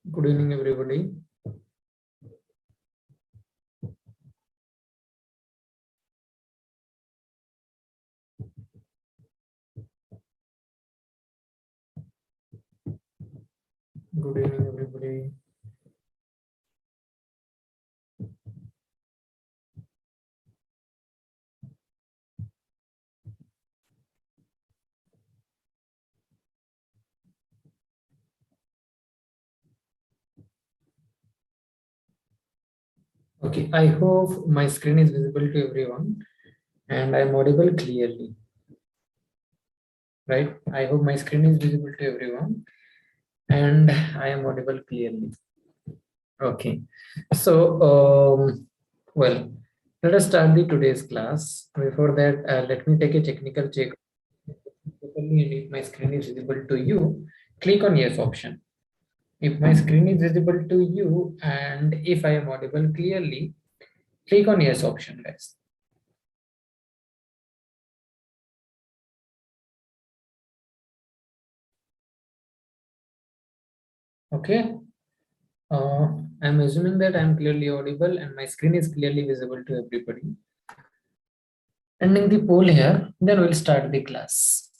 Good evening, everybody. Good evening, everybody. Okay, I hope my screen is visible to everyone and I am audible clearly. Right? I hope my screen is visible to everyone and I am audible clearly. Okay, so well, let us start the today's class. Before that, let me take a technical check. And if my screen is visible to you, click on yes option. If my screen is visible to you and if I am audible clearly, click on yes option, guys. Okay. I'm assuming that I'm clearly audible and my screen is clearly visible to everybody. Ending the poll here, then we'll start the class.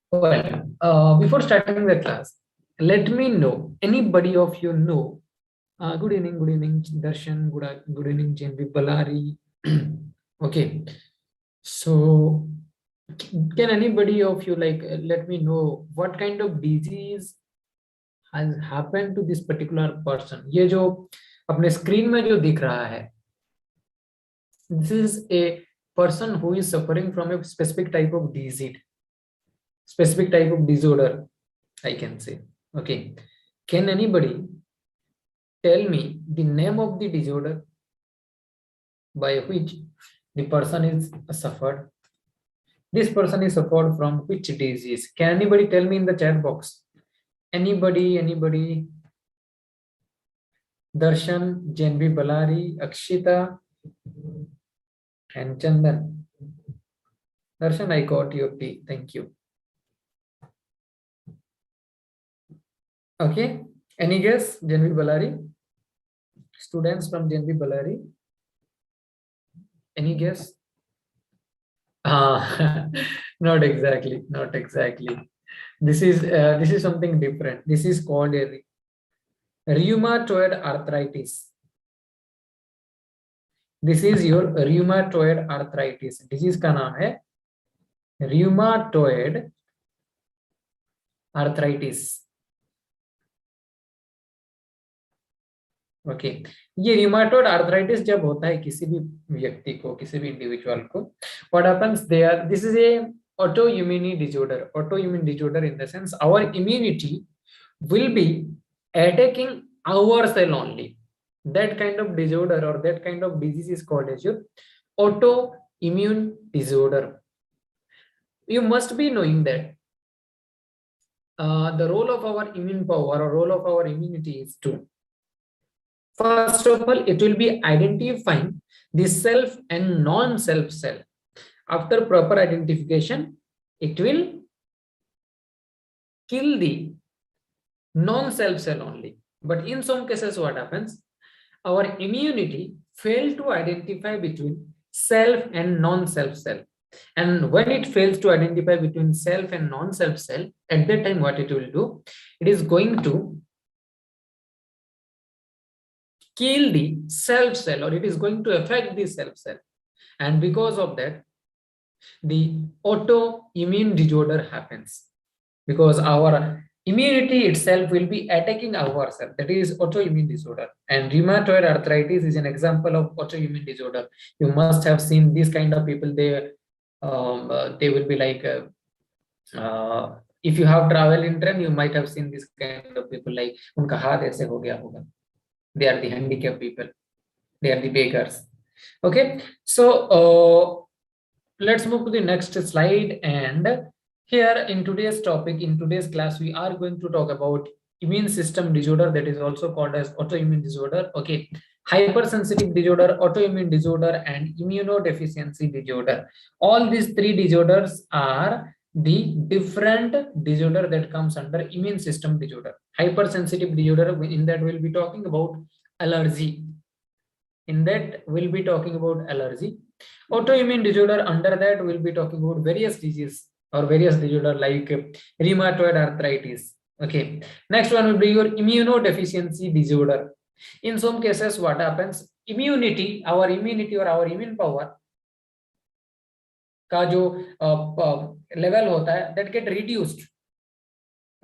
Well, before starting the class, let me know, anybody of you know, good evening, Darshan, good evening, Jenvi Balari. Okay, so can anybody of you let me know what kind of disease has happened to this particular person? ये जो अपने screen में जो दिख रहा है, this is a person who is suffering from a specific type of disease, specific type of disorder, I can say. Okay, can anybody tell me the name of the disorder by which the person is suffered? This person is suffered from which disease? Can anybody tell me in the chat box? Anybody? Darshan, Janvi Balari, Akshita, and Chandan. Darshan, I got your tea. Thank you. Okay. Any guess? Janvi Balari? Students from Janvi Balari? Any guess? Not exactly. Not exactly. This is something different. This is called a rheumatoid arthritis. This is your rheumatoid arthritis. Disease का नाम है rheumatoid arthritis. Okay ये rheumatoid arthritis जब होता है किसी भी व्यक्ति को, किसी भी इंडिविजुअल को, what happens there? This is a autoimmune disorder. Autoimmune disorder in the sense our immunity will be attacking our cell only. That kind of disorder or that kind of disease is called as your autoimmune disorder. You must be knowing that the role of our immune power or role of our immunity is to, first of all, it will be identifying the self and non-self cell. After proper identification, it will kill the non-self cell only. But in some cases, what happens? Our immunity fails to identify between self and non-self cell. And when it fails to identify between self and non-self cell, at that time, what it will do? It is going to kill the self cell, or it is going to affect the self cell. And because of that, the autoimmune disorder happens. Because our immunity itself will be attacking ourselves. That is autoimmune disorder. And rheumatoid arthritis is an example of autoimmune disorder. You must have seen these kind of people. They will be like, if you have traveled in train, you might have seen this kind of people. Like, unka haath aise ho gaya hoga. They are the handicapped people. They are the beggars. Okay. So let's move to the next slide. And here in today's topic, in today's class, we are going to talk about immune system disorder, that is also called as autoimmune disorder. Okay, hypersensitive disorder, autoimmune disorder, and immunodeficiency disorder. All these three disorders are the different disorder that comes under immune system disorder. Hypersensitive disorder, in that we'll be talking about allergy. In that we'll be talking about allergy. Autoimmune disorder, under that we'll be talking about various diseases or various disorder like rheumatoid arthritis. Okay. Next one will be your immunodeficiency disorder. In some cases, what happens? Immunity, our immunity or our immune power का जो level होता है, that get reduced.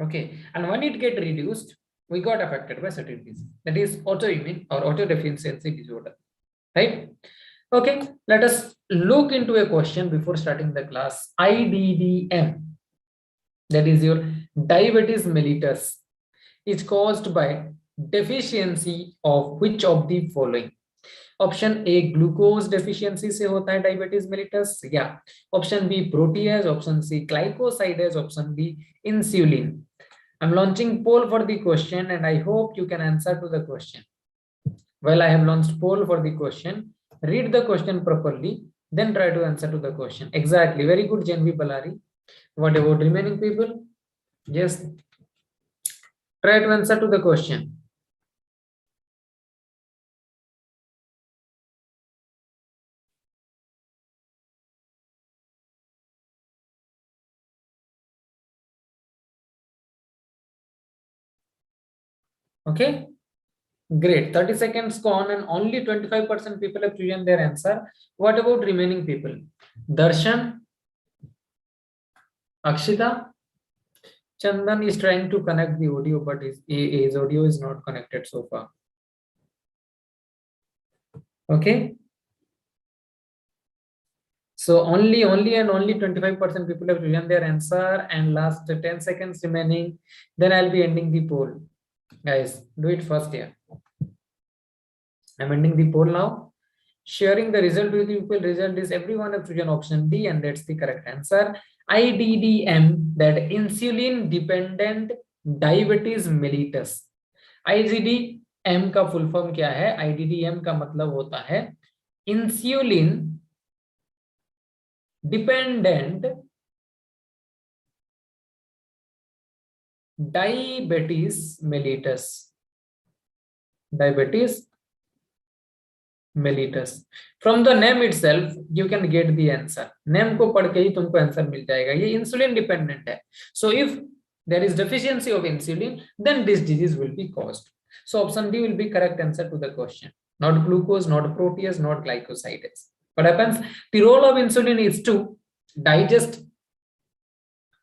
Okay, and when it get reduced, we got affected by certain disease. That is autoimmune or autodeficiency disorder, right? Okay, let us look into a question before starting the class. IDDM, that is your diabetes mellitus, is caused by deficiency of which of the following? Option A glucose deficiency से होता है diabetes mellitus, या option B protease, option C glycosidase, option D insulin. I'm launching poll for the question and I hope you can answer to the question. Well, I have launched poll for the question. Read the question properly, then try to answer to the question. Exactly. Very good, Janvi Balari. What about remaining people? Yes. Try to answer to the question. Okay. Great. 30 seconds gone and only 25% people have chosen their answer. What about remaining people? Darshan, Akshita, Chandan is trying to connect the audio, but his audio is not connected so far. Okay. So only 25% people have chosen their answer and last 10 seconds remaining. Then I'll be ending the poll. Guys, do it first here. I'm ending the poll now. Sharing the result with you. Result is everyone have chosen option D and that's the correct answer. IDDM, that insulin dependent diabetes mellitus. IDDM का full form क्या है? IDDM का मतलब होता है insulin dependent diabetes mellitus. Diabetes mellitus. From the name itself, you can get the answer. Name को पढ़ के ही तुमको आंसर मिल जाएगा. ये insulin dependent है. So if there is deficiency of insulin, then this disease will be caused. So option D will be correct answer to the question. Not glucose, not protease, not glycosides. What happens? The role of insulin is to digest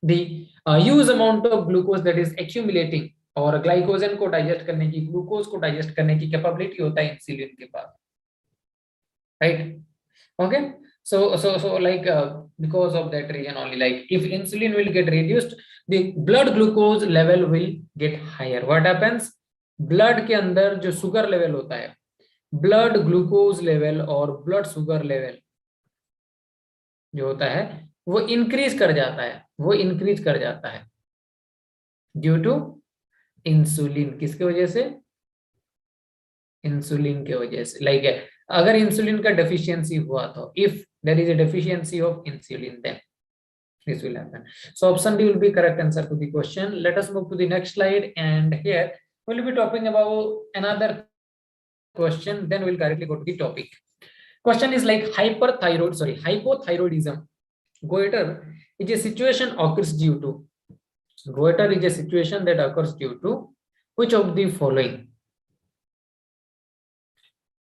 the huge amount of glucose that is accumulating, और glycogen को digest करने की, glucose को digest करने की capability होता है insulin के पास, right? Okay, so like because of that reason only, like if insulin will get reduced, the blood glucose level will get higher. What happens? blood के अंदर जो सुगर लेवल होता है, blood glucose level और blood sugar level जो होता है वो इंक्रीज कर जाता है, वो इंक्रीज कर जाता है ड्यू टू इंसुलिन. किसके वजह से? इंसुलिन के वजह से. लाइक अगर इंसुलिन का डेफिशिएंसी हुआ तो, if there is a deficiency of insulin, then this will happen. So option D will be correct answer to the question. Let us move to the next slide, and here we'll be talking about another question, then we'll directly go to the topic. Question is like hypothyroidism. Goiter is a situation occurs due to, goiter is a situation that occurs due to which of the following?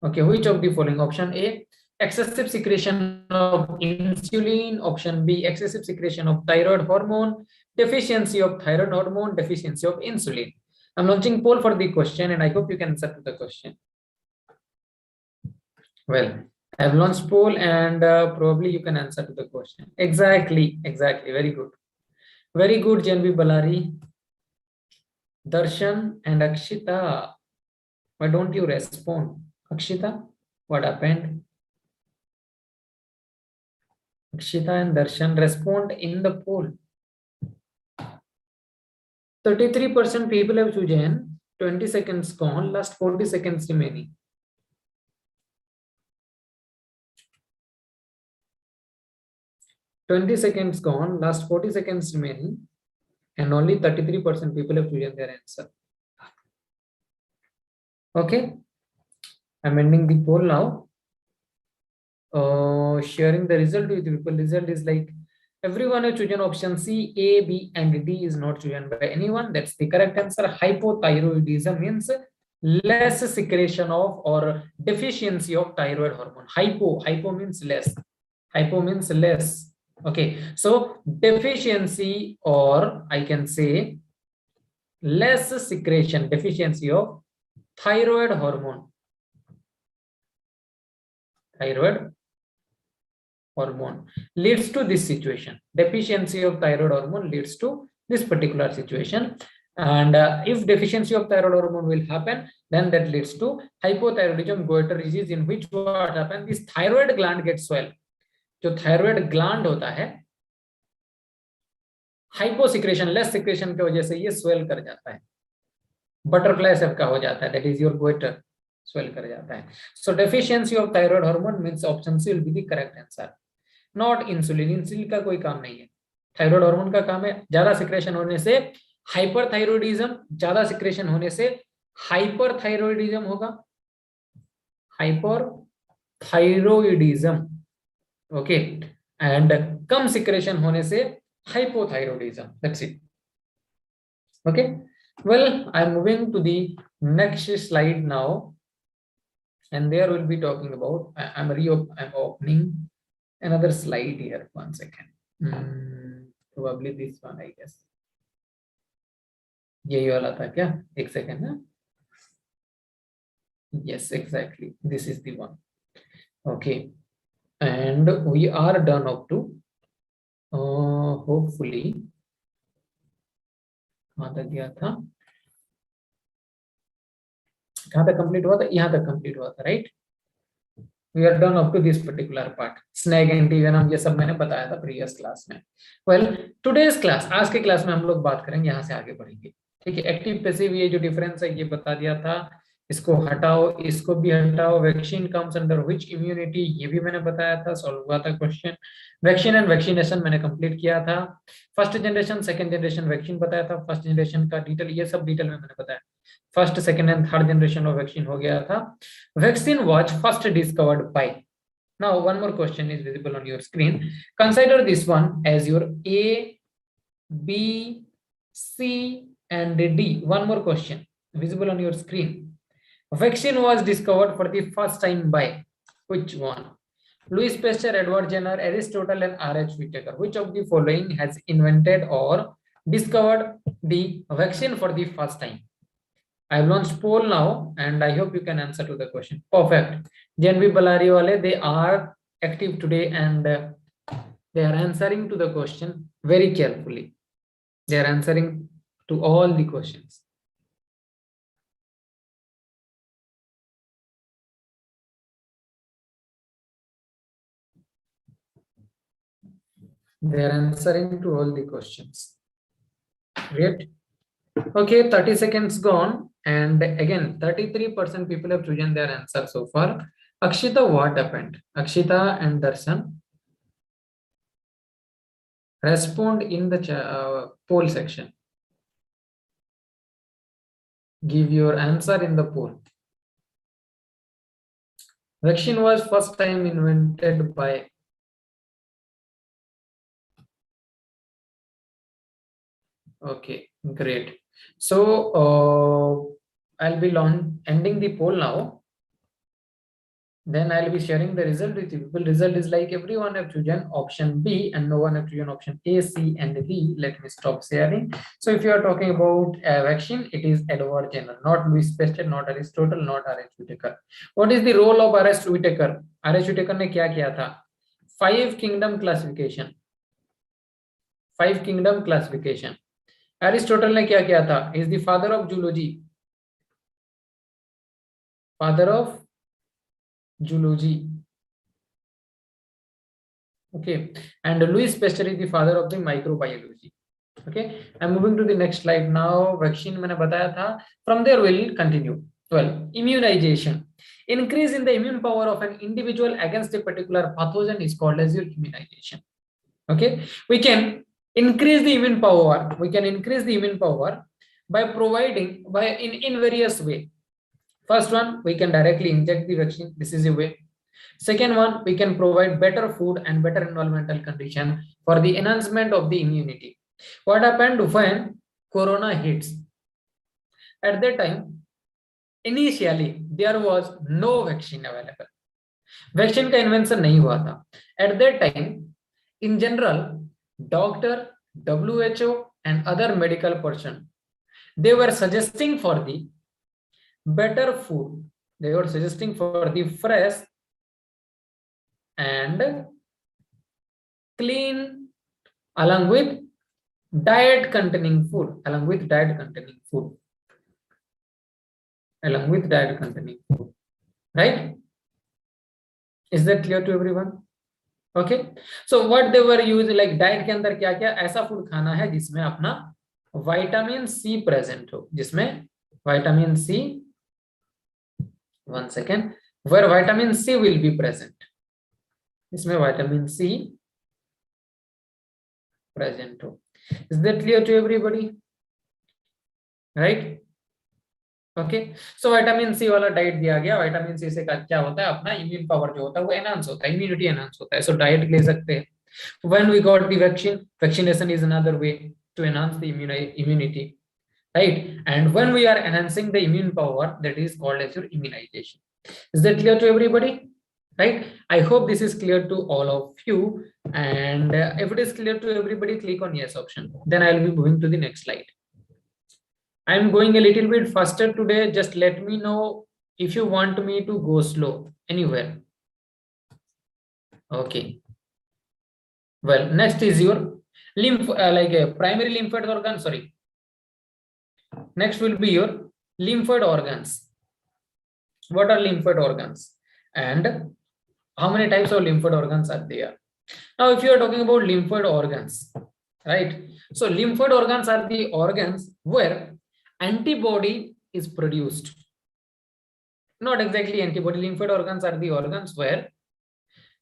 Okay, which of the following? Option A, excessive secretion of insulin. Option B, excessive secretion of thyroid hormone, deficiency of thyroid hormone, deficiency of insulin. I'm launching poll for the question and I hope you can answer to the question. Well, I have launched poll and probably you can answer to the question. Exactly. Very good. Very good, Janvi Balari, Darshan and Akshita. Why don't you respond? Akshita, what happened? Akshita and Darshan, respond in the poll. 33% people have chosen. 20 seconds gone. Last 40 seconds remaining. 20 seconds gone, last 40 seconds remaining, and only 33% people have chosen their answer. Okay, I'm ending the poll now. Sharing the result with people. Result is like everyone has chosen option C, A, B, and D is not chosen by anyone. That's the correct answer. Hypothyroidism means less secretion of or deficiency of thyroid hormone. Hypo means less. Hypo means less. Okay, so deficiency, or I can say less secretion, deficiency of thyroid hormone. Thyroid hormone leads to this situation. Deficiency of thyroid hormone leads to this particular situation. And if deficiency of thyroid hormone will happen, then that leads to hypothyroidism, goiter disease, in which what happens, this thyroid gland gets swell. जो thyroid gland होता है, hyposecretion, less secretion की वजह से ये swell कर जाता है, बटरफ्लाई शेप का हो जाता है, that is your goitre, swell कर जाता है. So deficiency of thyroid hormone means option C will be the correct answer. Not insulin. Insulin का कोई काम नहीं है, थायराइड हार्मोन का काम है. ज्यादा सिक्रेशन होने से हाइपरथायरॉयडिज्म, ज्यादा सिक्रेशन होने से हाइपरथायरॉयडिज्म होगा, hyperthyroidism. Okay, and come secretion होने से hypothyroidism. That's it. Okay, well, I'm moving to the next slide now, and there we'll be talking about, I'm opening another slide here. One second. Probably this one, I guess. यही वाला था क्या? एक second ना. Yes, exactly, this is the one. Okay, and we are done up to hopefully, कहाँ तक गया था, कहाँ तक कंप्लीट हुआ था, यहाँ तक कंप्लीट हुआ था, right. We are done up to this particular part. Snake antivenom ये सब मैंने बताया था प्रीवियस क्लास में. वेल, टुडेज क्लास, आज के क्लास में हम लोग बात करेंगे, यहाँ से आगे बढ़ेंगे. ठीक है, एक्टिव पैसिव ये जो डिफरेंस है ये बता दिया था, इसको हटाओ, इसको भी हटाओ. Vaccine comes under which immunity, ये भी मैंने बताया था, सॉल्व हुआ था क्वेश्चन. वैक्सीन एंड वैक्सीनेशन मैंने कंप्लीट किया था. First generation second generation vaccine बताया था, फर्स्ट जनरेशन का डिटेल, ये सब डिटेल में मैंने बताया. First second and third generation of vaccine हो गया था. Vaccine was first discovered by. Now one more question is visible on your screen. Consider this one as your A, B, C and D. One more question visible on your screen. Vaccine was discovered for the first time by which one? Louis Pasteur, Edward Jenner, Aristotle, and R.H. Whitaker. Which of the following has invented or discovered the vaccine for the first time? I have launched poll now, and I hope you can answer to the question. Perfect. JNB Ballari wale, they are active today, and they are answering to the question very carefully. They are answering to all the questions. They are answering to all the questions. Great. Okay, 30 seconds gone, and again 33% people have chosen their answer so far. Akshita, what happened? Akshita and Darshan, respond in the poll section. Give your answer in the poll. Vaccine was first time invented by. Okay, great. So I'll be ending the poll now. Then I'll be sharing the result with you. People, result is like everyone have chosen option B and no one have chosen option A, C, and D. Let me stop sharing. So if you are talking about vaccine, it is Edward Jenner, not Louis Pasteur, not Aristotle, not R.H. Whitaker. What is the role of R.H. Whitaker? R.H. Whitaker ने क्या किया था? 5 kingdom classification. 5 kingdom classification. Aristotle ने क्या किया था? He is the father of zoology. Father of zoology. Okay, and Louis Pasteur is the father of the microbiology. Okay, I'm moving to the next slide now. Vaccine मैंने बताया था. From there we'll continue. 12. Immunization. Increase in the immune power of an individual against a particular pathogen is called as your immunization. Okay, we can increase the immune power. We can increase the immune power by providing in various way. First one, we can directly inject the vaccine. This is a way. Second one, we can provide better food and better environmental condition for the enhancement of the immunity. What happened when corona hits? At that time, initially there was no vaccine available. Vaccine का invention नहीं हुआ था. At that time, in general, doctor, WHO and other medical person, they were suggesting for the better food. They were suggesting for the fresh and clean, along with diet containing food, along with diet containing food, right? Is that clear to everyone? Okay, so what they were using, like diet के अंदर क्या क्या ऐसा food खाना है जिसमें अपना vitamin C present हो, जिसमें vitamin C, one second, where vitamin C will be present. इसमें vitamin C present हो. Is that clear to everybody? Right? Okay. So vitamin C वाला डाइट दिया गया. vitamin C से क्या होता है, अपना immune power जो होता है वो enhance होता है, immunity enhance होता है. So डाइट ले सकते हैं. When we got the vaccine, vaccination is another way to enhance the immunity, right? And when we are enhancing the immune power, that is called as your immunization. Is that clear to everybody? Right? I hope this is clear to all of you. And if it is clear to everybody, click on yes option. Then I will be moving to the next slide. I am going a little bit faster today. Just let me know if you want me to go slow anywhere. Okay. Well, next is your lymph, like a primary lymphoid organ. Sorry. Next will be your lymphoid organs. What are lymphoid organs and how many types of lymphoid organs are there? Now, if you are talking about lymphoid organs, right? So lymphoid organs are the organs where antibody is produced. Not exactly antibody. Lymphoid organs are the organs where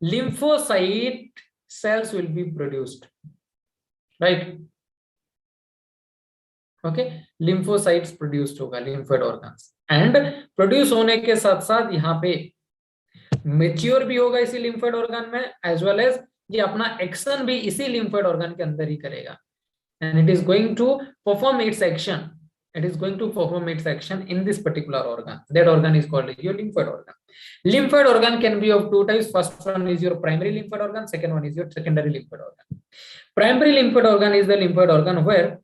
lymphocyte cells will be produced, right? Okay, lymphocytes produced होगा lymphoid organs, and produce होने के साथ साथ यहाँ पे mature भी होगा इसी lymphoid organ में, as well as ये अपना action भी इसी lymphoid organ के अंदर ही करेगा, and it is going to perform its action. It is going to perform its action in this particular organ. That organ is called your lymphoid organ. Lymphoid organ can be of two types. First one is your primary lymphoid organ. Second one is your secondary lymphoid organ. Primary lymphoid organ is the lymphoid organ where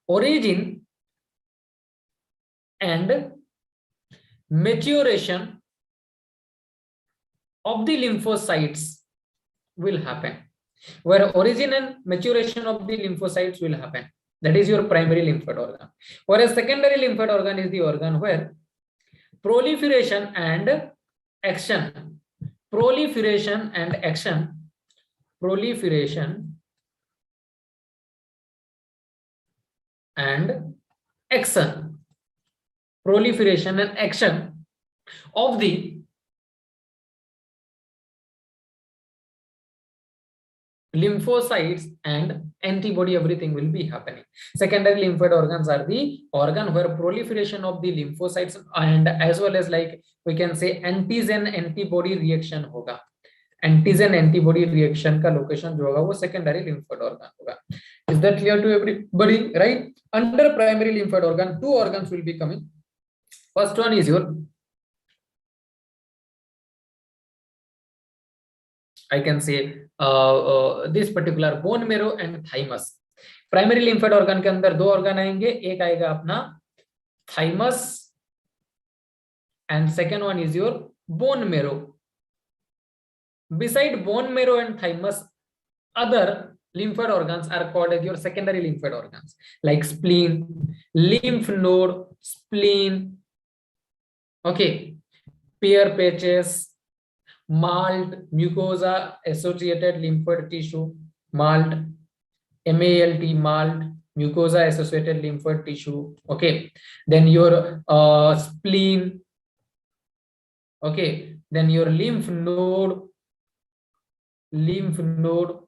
origin and maturation of the lymphocytes will happen. Where origin and maturation of the lymphocytes will happen. That is your primary lymphoid organ. Whereas secondary lymphoid organ is the organ where proliferation and action, proliferation and action of the lymphocytes and antibody, everything will be happening. Secondary lymphoid organs are the organ where proliferation of the lymphocytes and as well as like we can say antigen antibody reaction होगा. Antigen antibody reaction का location जो होगा वो secondary lymphoid organ होगा. Is that clear to everybody? Right? Under primary lymphoid organ, two organs will be coming. First one is your, I can say this particular bone marrow and thymus. Primary lymphoid organ के अंदर दो organ आएंगे, एक आएगा अपना thymus and second one is your bone marrow. Beside bone marrow and thymus, other lymphoid organs are called as your secondary lymphoid organs like spleen, lymph node, spleen, okay, Pear patches, malt, mucosa associated lymphoid tissue, malt, MALT, malt, mucosa associated lymphoid tissue, okay, then your spleen, okay, then your lymph node, lymph node.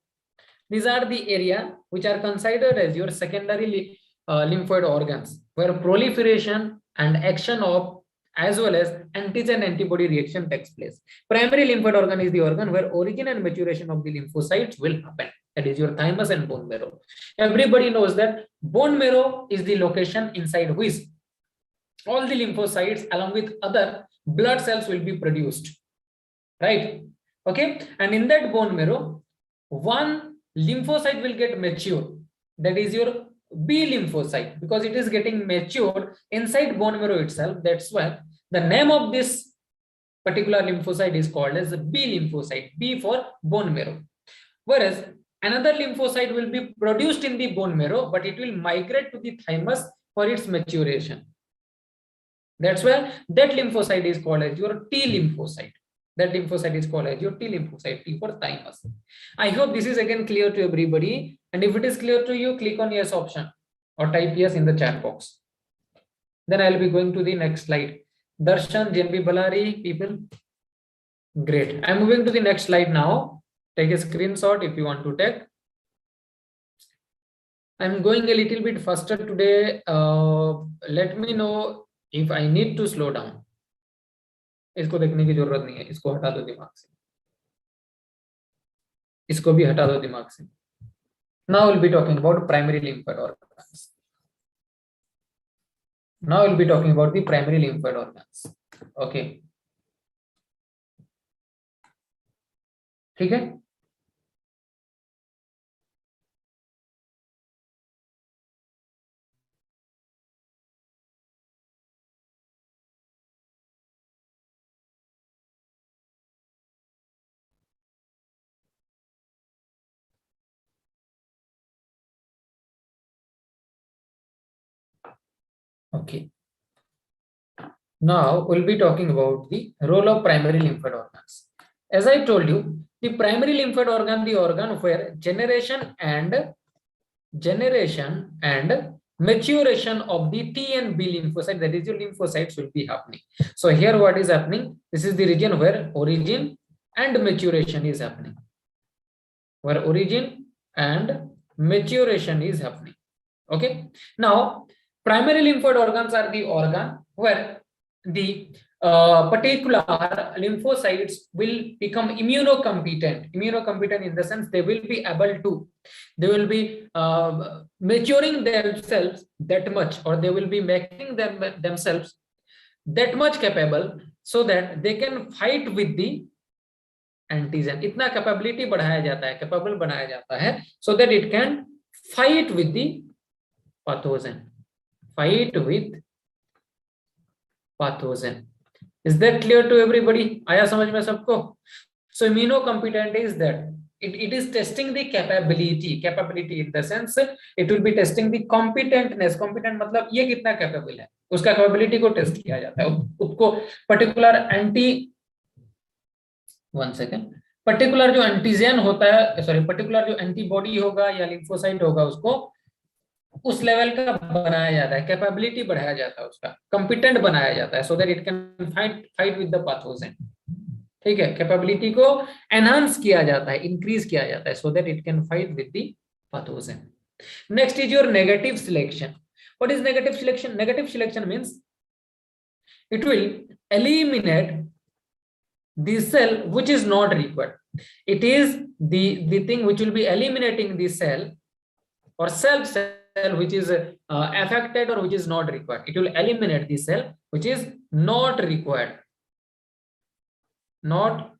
These are the area which are considered as your secondary lymphoid organs, where proliferation and action of as well as antigen antibody reaction takes place. Primary lymphoid organ is the organ where origin and maturation of the lymphocytes will happen. That is your thymus and bone marrow. Everybody knows that bone marrow is the location inside which all the lymphocytes along with other blood cells will be produced, right? Okay, and in that bone marrow, one lymphocyte will get matured, that is your B lymphocyte, because it is getting matured inside bone marrow itself. That's why the name of this particular lymphocyte is called as B lymphocyte, B for bone marrow. Whereas another lymphocyte will be produced in the bone marrow, but it will migrate to the thymus for its maturation. That's why that lymphocyte is called as your T lymphocyte. That lymphocyte is called as your T lymphocyte, T for thymus. I hope this is again clear to everybody. And if it is clear to you, click on yes option or type yes in the chat box. Then I'll be going to the next slide. Darshan, JNB Balari, people. Great. I'm moving to the next slide now. Take a screenshot if you want to take. I'm going a little bit faster today. Let me know if I need to slow down. इसको देखने की जरूरत नहीं है, इसको हटा दो दिमाग से, इसको भी हटा दो दिमाग से. Now we'll be talking about primary lymphoid organs. Now we'll be talking about the primary lymphoid organs. Okay. ठीक है. Okay. Now we'll be talking about the role of primary lymphoid organs. As I told you, the primary lymphoid organ, the organ where generation and maturation of the T and B lymphocyte, that is your lymphocytes, will be happening. So here what is happening? This is the region where origin and maturation is happening. Where origin and maturation is happening. Okay. Now, primary lymphoid organs are the organ where the particular lymphocytes will become immunocompetent. Immunocompetent in the sense they will be maturing themselves that much, or they will be making themselves that much capable so that they can fight with the antigen. इतना capability बढ़ाया जाता है, capable बनाया जाता है, so that it can fight with the pathogen. Fight with pathogen. Is that clear to everybody? आया समझ में सबको? So immunocompetent is that it is testing the capability in the sense it will be testing the competentness. Competent मतलब ये कितना capable है, उसका capability को test किया जाता है. उसको particular particular जो antigen होता है, particular जो antibody होगा या lymphocyte होगा, उसको उस लेवल का बनाया जाता है, कैपेबिलिटी बढ़ाया जाता है, उसका कॉम्पिटेंट बनाया जाता है, so that it can fight with the pathogen. ठीक है, कैपेबिलिटी को एनहांस किया जाता है, इंक्रीज किया जाता है, so that it can fight with the pathogen. Next is your negative selection. What is negative selection? Negative selection means it will eliminate the cell which is not required. It is the thing which will be eliminating the cell or cell which is affected or which is not required. It will eliminate the cell which is not required. Not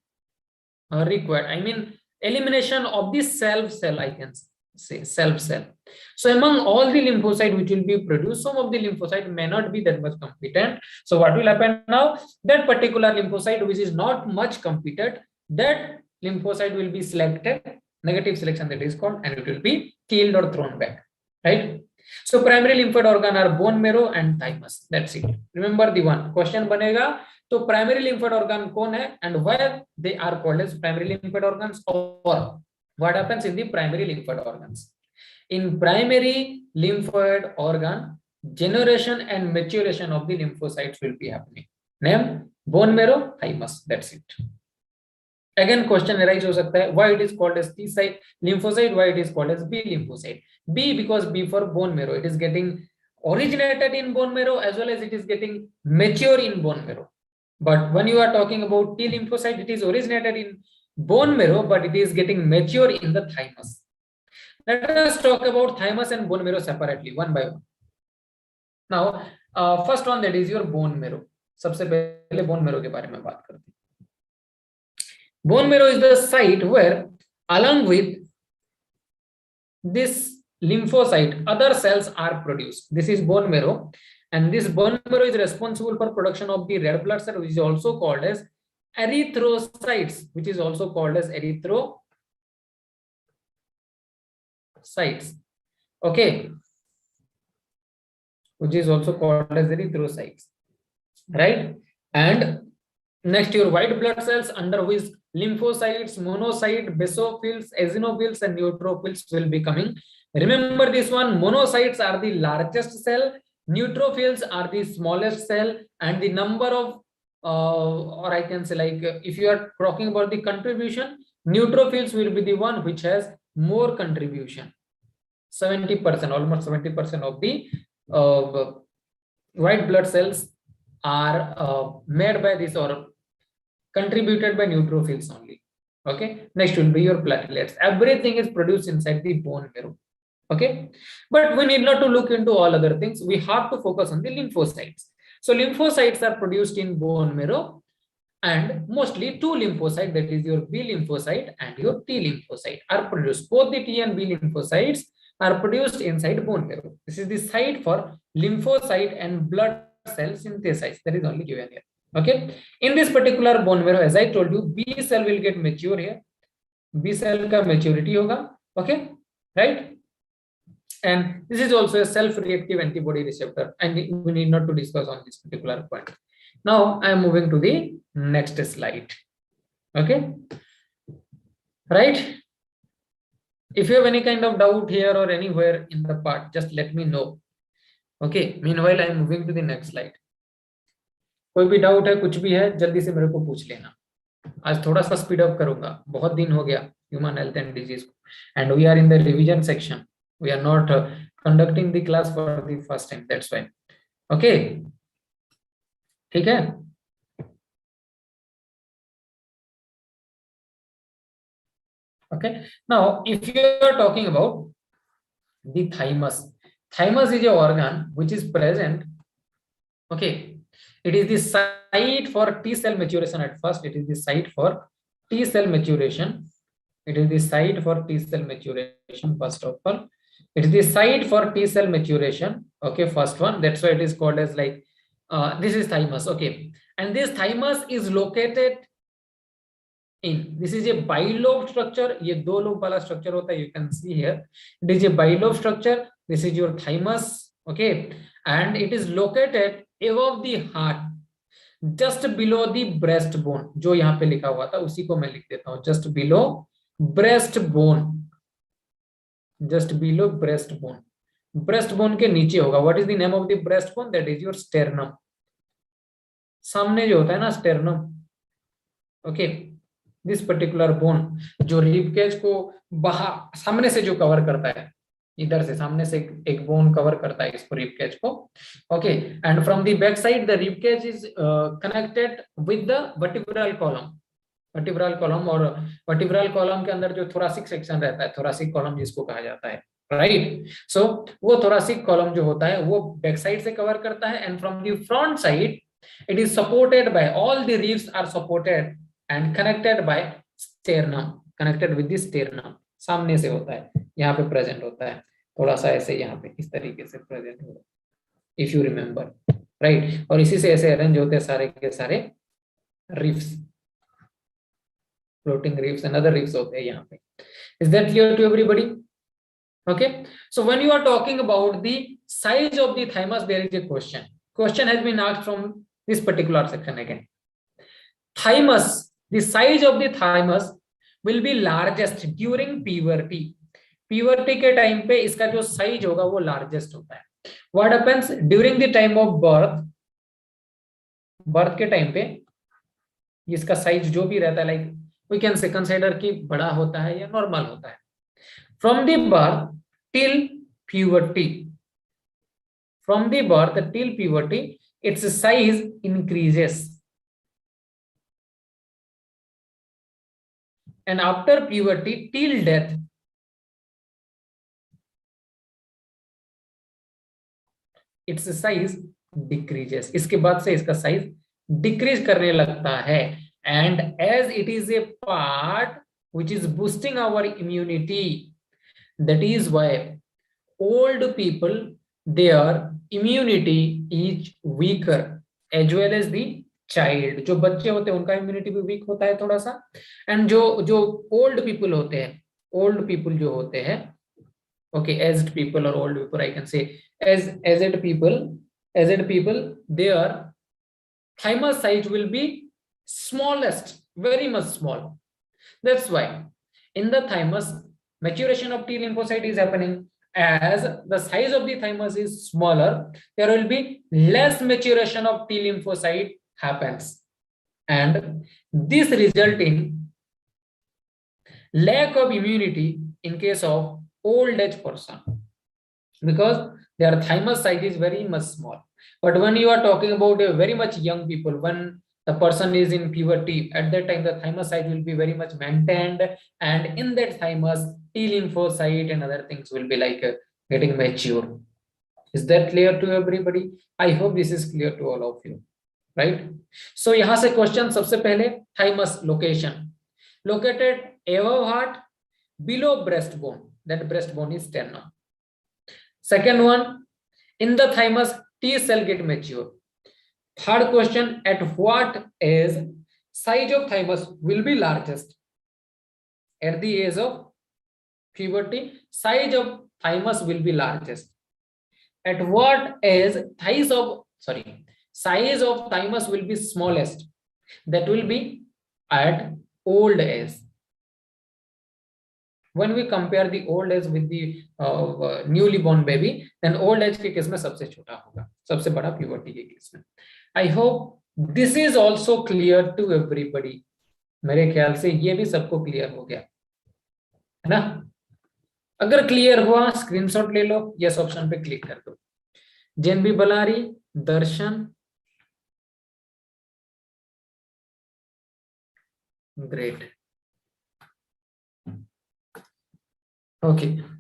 required, I mean elimination of the self cell, I can say self cell. So among all the lymphocyte which will be produced, some of the lymphocyte may not be that much competent. So what will happen now? That particular lymphocyte which is not much competent, that lymphocyte will be selected, negative selection that is called, and it will be killed or thrown back, right? So primary lymphoid organ are bone marrow and thymus. That's it. Remember the one question banega. So primary lymphoid organ कौन है and why they are called as primary lymphoid organs, or what happens in the primary lymphoid organs? In primary lymphoid organ, generation and maturation of the lymphocytes will be happening. Name bone marrow, thymus. That's it. Again question arise हो सकता है, why it is called as T site lymphocyte, why it is called as B lymphocyte? B because B for bone marrow, it is getting originated in bone marrow as well as it is getting mature in bone marrow. But when you are talking about T lymphocyte, it is originated in bone marrow but it is getting mature in the thymus. Let us talk about thymus and bone marrow separately one by one. Now first one, that is your bone marrow. सबसे पहले bone marrow के बारे में बात करते हैं. Bone marrow is the site where, along with this lymphocyte, other cells are produced. This is bone marrow, and this bone marrow is responsible for production of the red blood cell, which is also called as erythrocytes, which is also called as erythrocytes. Okay, which is also called as erythrocytes, right? And next, your white blood cells, under which lymphocytes, monocytes, basophils, eosinophils, and neutrophils will be coming. Remember this one: monocytes are the largest cell, neutrophils are the smallest cell, and the number of, or I can say, like, if you are talking about the contribution, neutrophils will be the one which has more contribution. 70%, almost 70% of the white blood cells are made by this or contributed by neutrophils only. Okay, next will be your platelets. Everything is produced inside the bone marrow. Okay, but we need not to look into all other things. We have to focus on the lymphocytes. So lymphocytes are produced in bone marrow, and mostly two lymphocytes, that is your B lymphocyte and your T lymphocyte, are produced. Both the T and B lymphocytes are produced inside bone marrow. This is the site for lymphocyte and blood cell synthesis. That is only given here. Okay, in this particular bone marrow, as I told you, B cell will get mature here. B cell का maturity होगा. Okay, right? And this is also a self-reactive antibody receptor, and we need not to discuss on this particular point. Now I am moving to the next slide. Okay, right? If you have any kind of doubt here or anywhere in the part, just let me know. Okay, meanwhile I am moving to the next slide. कोई भी doubt है, कुछ भी है, जल्दी से मेरे को पूछ लेना. आज थोड़ा सा स्पीड अप करूंगा, बहुत दिन हो गया ह्यूमन हेल्थ एंड डिजीज को, and we are in the revision section. We are not conducting the class for the first time, that's why. Okay, ठीक है. Okay, now if you are talking about the thymus, thymus is a organ which is present. Okay, it is the site for T cell maturation. At first, it is the site for T cell maturation. It is the site for T cell maturation. First of all, it is the site for T cell maturation. Okay, first one. That's why it is called as like this is thymus. Okay, and this thymus is located in, this is a bilobe structure. ये दो lobe वाला structure होता है. You can see here, it is a bilobe structure. This is your thymus. Okay, and it is located above the heart, just below the breastbone. जो यहाँ पे लिखा हुआ था उसी को मैं लिख देता हूँ. Just below breastbone, just below breastbone. Breastbone के नीचे होगा. What is the name of the breastbone? That is your sternum. सामने जो होता है ना sternum. Okay, this particular bone जो रिब केज को बाहर सामने से जो कवर करता है, इधर से सामने से एक बोन कवर करता है इसको, रिब केज को. Okay, and from the back side the rib cage is connected with the vertebral column. Vertebral column, और वर्टिब्रल कॉलम के अंदर जो थोरासिक सेक्शन रहता है, थोरासिक कॉलम जिसको कहा जाता है, राइट. सो वो थोरासिक कॉलम जो होता है वो बैक साइड से कवर करता है, and from the front side it is supported by, all the ribs are supported and connected by sternum, connected with the sternum. सामने से होता है, यहाँ पे प्रेजेंट होता है, थोड़ा सा ऐसे यहाँ पे इस तरीके से प्रेजेंट होता है, if you remember, right? और इसी से ऐसे अरेंज होते हैं सारे के सारे riffs, floating reefs and other reefs होते हैं यहाँ पे. Is that clear to everybody? Okay, so when you are talking about the size of the thymus, there is a question. Question has been asked from this particular section again. Thymus, the size of the thymus will be largest during puberty. Puberty के time पे इसका जो size होगा वो largest होता है. What happens during the time of birth? Birth के time पे इसका साइज जो भी रहता है, like we can say consider कि बड़ा होता है या नॉर्मल होता है. From the birth till puberty, from the birth till puberty, its size increases, and after puberty till death, its size decreases. इसके बाद से इसका साइज डिक्रीज करने लगता है. And as it is a part which is boosting our immunity, that is why old people, their immunity is weaker as well as the child. जो बच्चे होते हैं उनका इम्यूनिटी भी वीक होता है थोड़ा सा. एंड जो जो ओल्ड पीपल होते हैं, ओल्ड पीपल जो होते हैं, okay, aged people or old people, I can say as aged people, their thymus size will be smallest, very much small. That's why in the thymus maturation of T lymphocyte is happening. As the size of the thymus is smaller, there will be less maturation of T lymphocyte happens, and this result in lack of immunity in case of old age person, because their thymus size is very much small. But when you are talking about a very much young people, when the person is in puberty, at that time the thymus size will be very much maintained, and in that thymus T lymphocyte and other things will be like getting mature. Is that clear to everybody? I hope this is clear to all of you, right? So यहाँ से question सबसे पहले thymus location, located above heart, below breastbone, that breastbone is sternum. Second one, in the thymus T cell get mature. Third question, at what age size of thymus will be largest? At the age of puberty, size of thymus will be largest. At what age size of thymus will be smallest? That will be at old age. When we compare the old age with the newly born baby, then old age के case में सबसे छोटा होगा, सबसे बड़ा puberty के case में. I hope this is also clear to everybody. मेरे ख्याल से ये भी सबको क्लियर हो गया है ना. अगर क्लियर हुआ स्क्रीनशॉट ले लो, यस ऑप्शन पे क्लिक कर दो. जेनबी बलारी, Darshan, great, okay.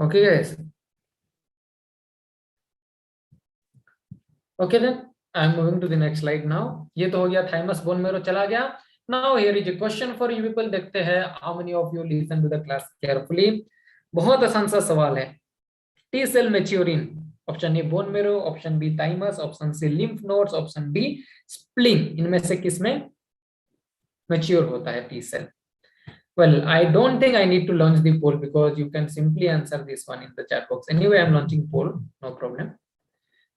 Okay guys, okay then I am moving to the next slide now. ये तो हो गया thymus bone marrow चला गया. Now here is a question for you people. देखते हैं how many of you listen to the class carefully. बहुत आसान सा सवाल है. T cell maturing, option A bone marrow, option B thymus, option C lymph nodes, option D spleen. इनमें से किसमें मैच्योर होता है T cell? Well, I don't think I need to launch the poll because you can simply answer this one in the chat box. Anyway, I'm launching poll, no problem.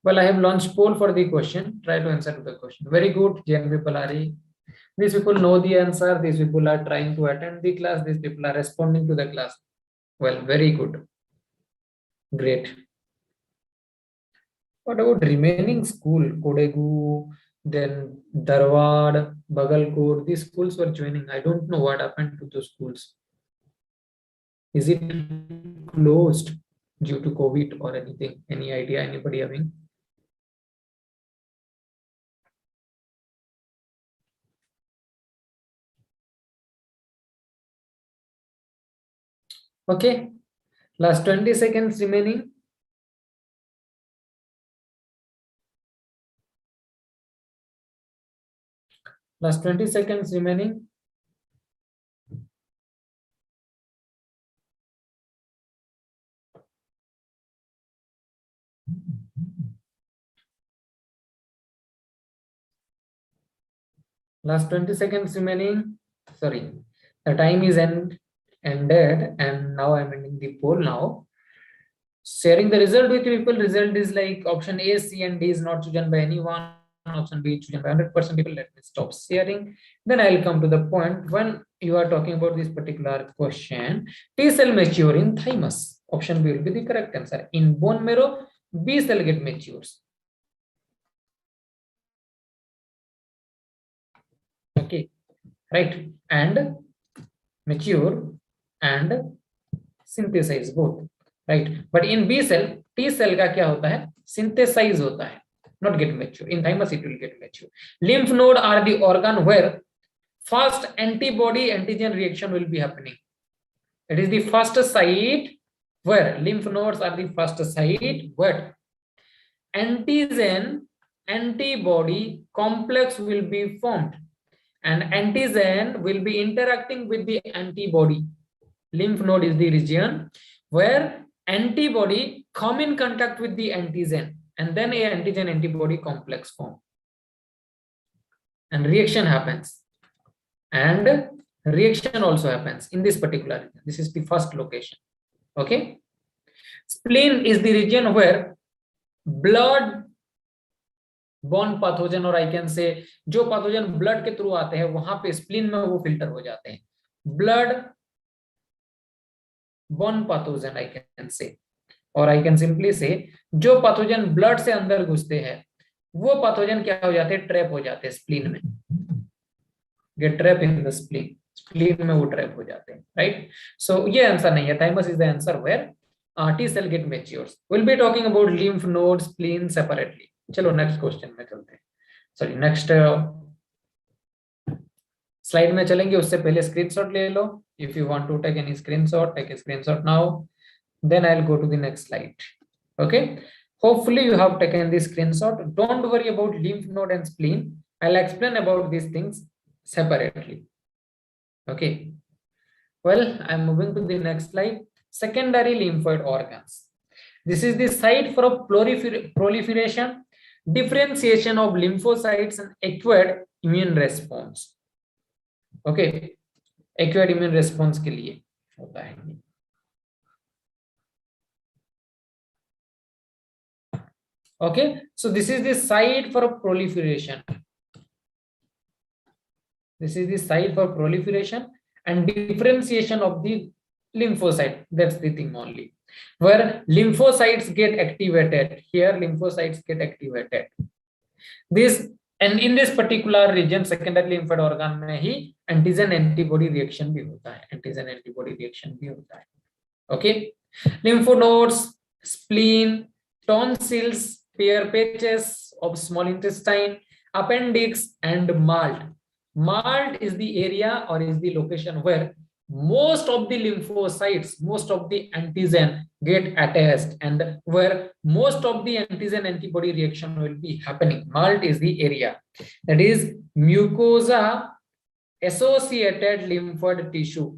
Well, I have launched poll for the question. Try to answer to the question. Very good, JNB Palari. These people know the answer. These people are trying to attend the class. These people are responding to the class. Well, very good. Great. What about remaining school? Kodegu, then Dharwad, Bagalkot, these schools were joining. I don't know what happened to those schools. Is it closed due to COVID or anything? Any idea? Anybody having? Okay, last 20 seconds remaining. Last 20 seconds remaining. Last 20 seconds remaining. Sorry, the time is ended, and now I'm ending the poll now. Sharing the result with people. Result is like option A, C, and D is not chosen by anyone. Option B chosen by 100% people. Let me stop sharing. Then I'll come to the point. When you are talking about this particular question, T cell mature in thymus. Option B will be the correct answer. In bone marrow, B cell get matures. Okay, right, and mature and synthesize both, right? But in B cell, T cell का क्या होता है? Synthesize होता है, not get mature. In thymus it will get mature. Lymph node are the organ where first antibody antigen reaction will be happening. It is the first site where lymph nodes are the first site where antigen antibody complex will be formed, and antigen will be interacting with the antibody. Lymph node is the region where antibody come in contact with the antigen, and then a antigen antibody complex form, and reaction happens, and reaction also happens in this particular region. This is the first location. Okay, spleen is the region where blood born pathogen, और I can say जो pathogen blood के through आते हैं वहां पे spleen में वो filter हो जाते हैं. Blood born pathogen I can say, और I can simply say जो pathogen blood से अंदर घुसते हैं वो pathogen क्या हो जाते हैं? ट्रैप हो जाते हैं spleen में. Get trap in the spleen. Spleen में वो ट्रैप हो जाते हैं, right? So ये आंसर नहीं है. Thymus is the answer where T cell get matures. We'll be talking about lymph node, spleen separately. चलो next question में चलते हैं. Sorry, next slide में चलेंगे. उससे पहले screenshot ले लो. If you want to take any screenshot, take a screenshot now. Then I'll go to the next slide. Okay. Hopefully you have taken this screenshot. Don't worry about lymph node and spleen. I'll explain about these things separately. Okay. Well, I'm moving to the next slide. Secondary lymphoid organs. This is the site for proliferation, differentiation of lymphocytes and acquired immune response. Okay, acquired immune response के लिए होता है. Okay, so this is the site for proliferation. This is the site for proliferation and differentiation of the lymphocyte. That's the thing only. Where lymphocytes get activated. Here lymphocytes get activated. This, and in this particular region, secondary lymphoid organ में ही antigen antibody reaction भी होता है. Antigen antibody reaction भी होता है. Okay. Lymph nodes, spleen, tonsils, pair patches of small intestine, appendix, and malt. Malt is the area or is the location where most of the lymphocytes, most of the antigen get attached, and where most of the antigen antibody reaction will be happening. Malt is the area. That is mucosa associated lymphoid tissue.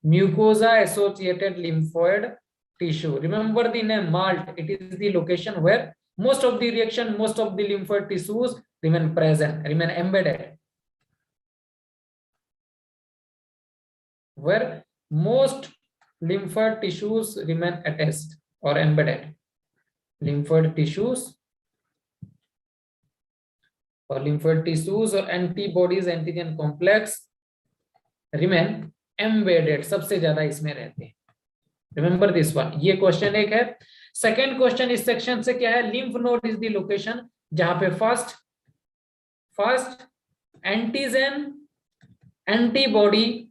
Mucosa associated lymphoid tissue. Remember the name malt. It is the location where most of the reaction, most of the lymphoid tissues remain present, remain embedded. Where most lymphoid tissues remain attached or embedded. Lymphoid tissues or antibodies, antigen complex remain embedded. सबसे ज्यादा इसमें रहते हैं. Remember this one. ये question एक है. Second question इस section से क्या है? Lymph node is the location जहां पे first antigen antibody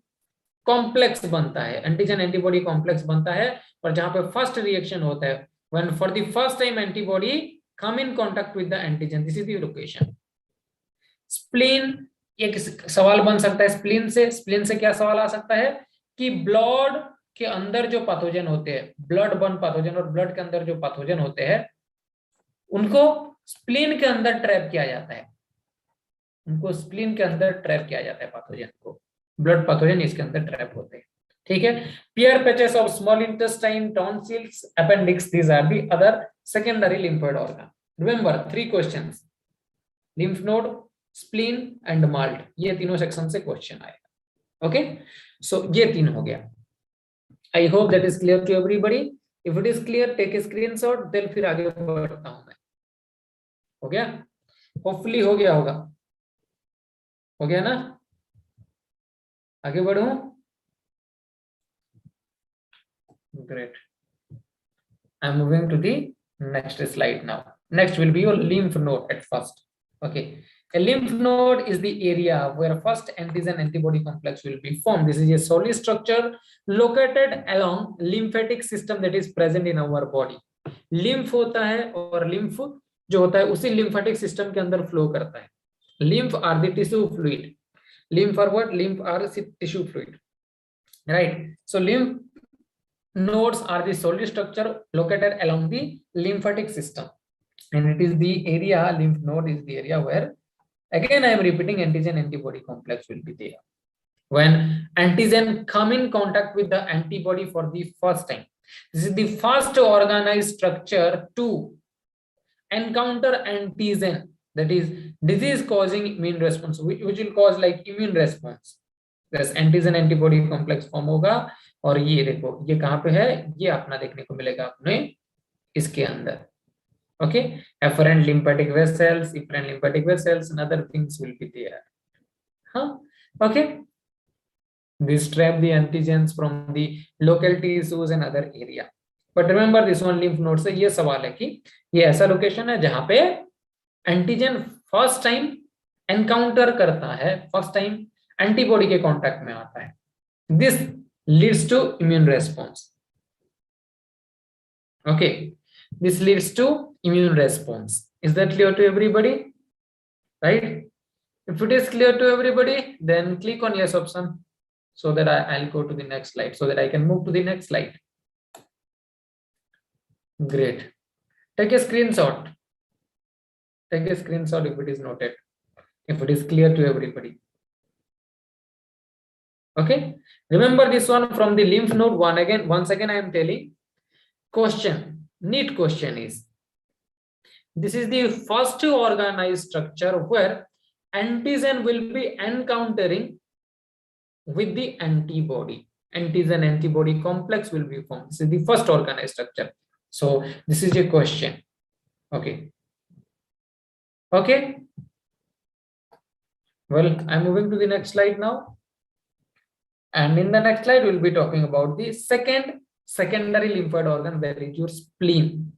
कॉम्प्लेक्स बनता है. एंटीजन एंटीबॉडी कॉम्प्लेक्स बनता है और जहां पे फर्स्ट रिएक्शन होता है when for the first time antibody come in contact with the antigen. This is the location. Spleen, एक सवाल बन सकता है स्प्लीन से क्या सवाल आ सकता है कि ब्लड के अंदर जो पैथोजन होते हैं, ब्लड बर्न पैथोजन, और ब्लड के अंदर जो पैथोजन होते हैं उनको स्प्लीन के अंदर ट्रैप किया जाता है. उनको स्प्लीन के अंदर ट्रैप किया जाता है पैथोजन को. ब्लड पैथोजन इसके अंदर ट्रैप होते हैं. ठीक है. Peyer patches of small intestine, tonsils, appendix, these are the other secondary lymphoid organ. Remember 3 questions, lymph node, spleen and MALT. ये तीनों सेक्शन से क्वेश्चन आएगा. ओके, सो ये 3 हो गया. I hope that is clear to everybody. If it is clear take a screenshot, then फिर आगे बढ़ता हूं मैं। हो गया? होपफुली हो गया होगा। हो गया ना? आगे बढ़ूं? Great. I'm moving to the next slide now. Next will be your lymph node at first. Okay. A lymph node is the area where first antigen antibody complex will be formed. This is a solid structure located along lymphatic system that is present in our body. Lymph होता है और lymph जो होता है उसी lymphatic system के अंदर flow करता है. Lymph are the tissue fluid. Lymph are what? Lymph are tissue fluid. Right. So lymph nodes are the solid structure located along the lymphatic system, and it is the area, lymph node is the area where, again I am repeating, antigen antibody complex will be there. When antigen come in contact with the antibody for the first time, this is the first organized structure to encounter antigen, that is disease causing immune response, which will cause like immune response. There's antigen antibody complex form होगा, और ये देखो ये कहां पे है, ये अपना देखने को मिलेगा अपने इसके अंदर. Okay, afferent lymphatic vessels, efferent lymphatic vessels, and other things will be there. Okay, this trap the antigens from the local tissues and other area. But remember this one lymph node से ये सवाल है कि ये ऐसा location है जहां पे एंटीजन फर्स्ट टाइम एनकाउंटर करता है, फर्स्ट टाइम एंटीबॉडी के कांटेक्ट में आता है. This leads to immune response. Okay, this leads to immune response. Is that clear to everybody? Right? If it is clear to everybody, then click on yes option so that I'll go to the next slide, so that I can move to the next slide. Great. Take a screenshot. Take a screenshot if it is noted, if it is clear to everybody. Okay, remember this one from the lymph node. Once again I am telling, question, neat question is, this is the first organized structure where antigen will be encountering with the antibody. Antigen antibody complex will be formed. This is the first organized structure. So this is a question. Okay. Okay. Well, I'm moving to the next slide now. And in the next slide, we'll be talking about the secondary lymphoid organ, that is your spleen.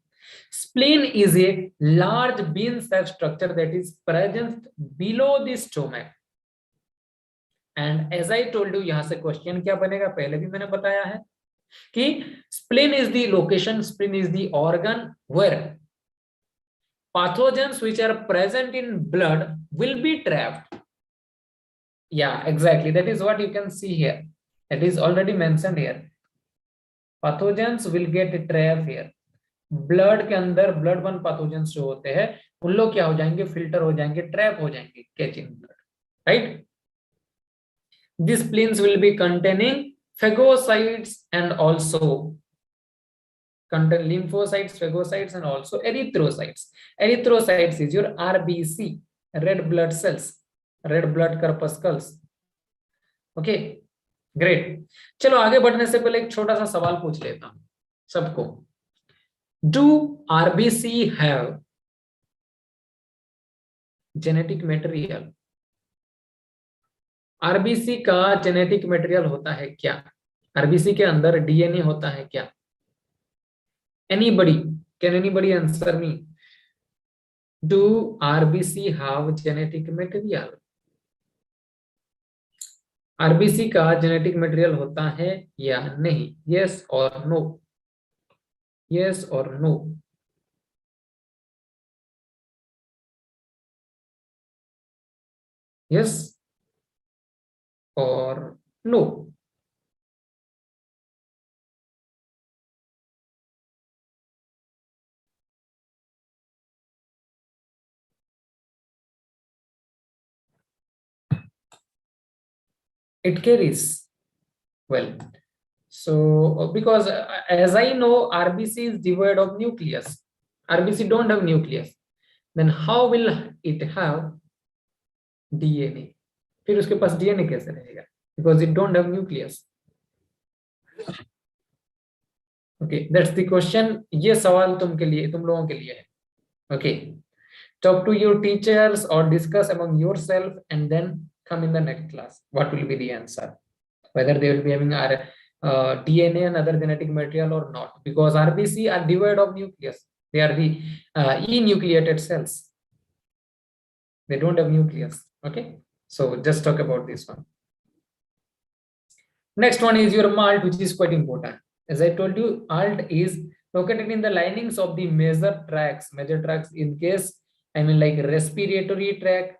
Spleen is a large bean-shaped structure that is present below the stomach. And as I told you, यहाँ से question क्या बनेगा, पहले भी मैंने बताया है कि spleen is the location, spleen is the organ where pathogens which are present in blood will be trapped. Yeah, exactly. That is what you can see here. It is already mentioned here. Pathogens will get trapped here. Blood के अंदर blood one pathogens जो होते हैं उन लोग क्या हो जाएंगे, फिल्टर हो जाएंगे, ट्रैप हो जाएंगे, catching blood. Right? These spleens will be containing phagocytes and also contain lymphocytes, phagocytes, and also erythrocytes. Erythrocytes is your RBC, red blood cells, red blood corpuscles. Okay, great. चलो आगे बढ़ने से पहले एक छोटा सा सवाल पूछ लेता हूं सबको. Do RBC have genetic material? RBC का जेनेटिक मटेरियल होता है क्या? RBC के अंदर DNA होता है क्या? Anybody? Can anybody answer me? Do RBC have genetic material? RBC का जेनेटिक मटेरियल होता है या नहीं? Yes or no? Yes or no? Yes or no? It carries. Well, so because as I know, RBC is devoid of nucleus. RBC don't have nucleus. Then how will it have DNA? फिर उसके पास DNA कैसे रहेगा? Because it don't have nucleus. Okay, that's the question. ये सवाल तुम लोगों के लिए है. Okay, talk to your teachers or discuss among yourself and then come in the next class. What will be the answer? Whether they will be having our DNA and other genetic material or not, because RBC are devoid of nucleus. They are the enucleated cells. They don't have nucleus. Okay, so just talk about this one. Next one is your MALT, which is quite important. As I told you, ALT is located in the linings of the major tracts. Major tracts, in case, I mean, like respiratory tract,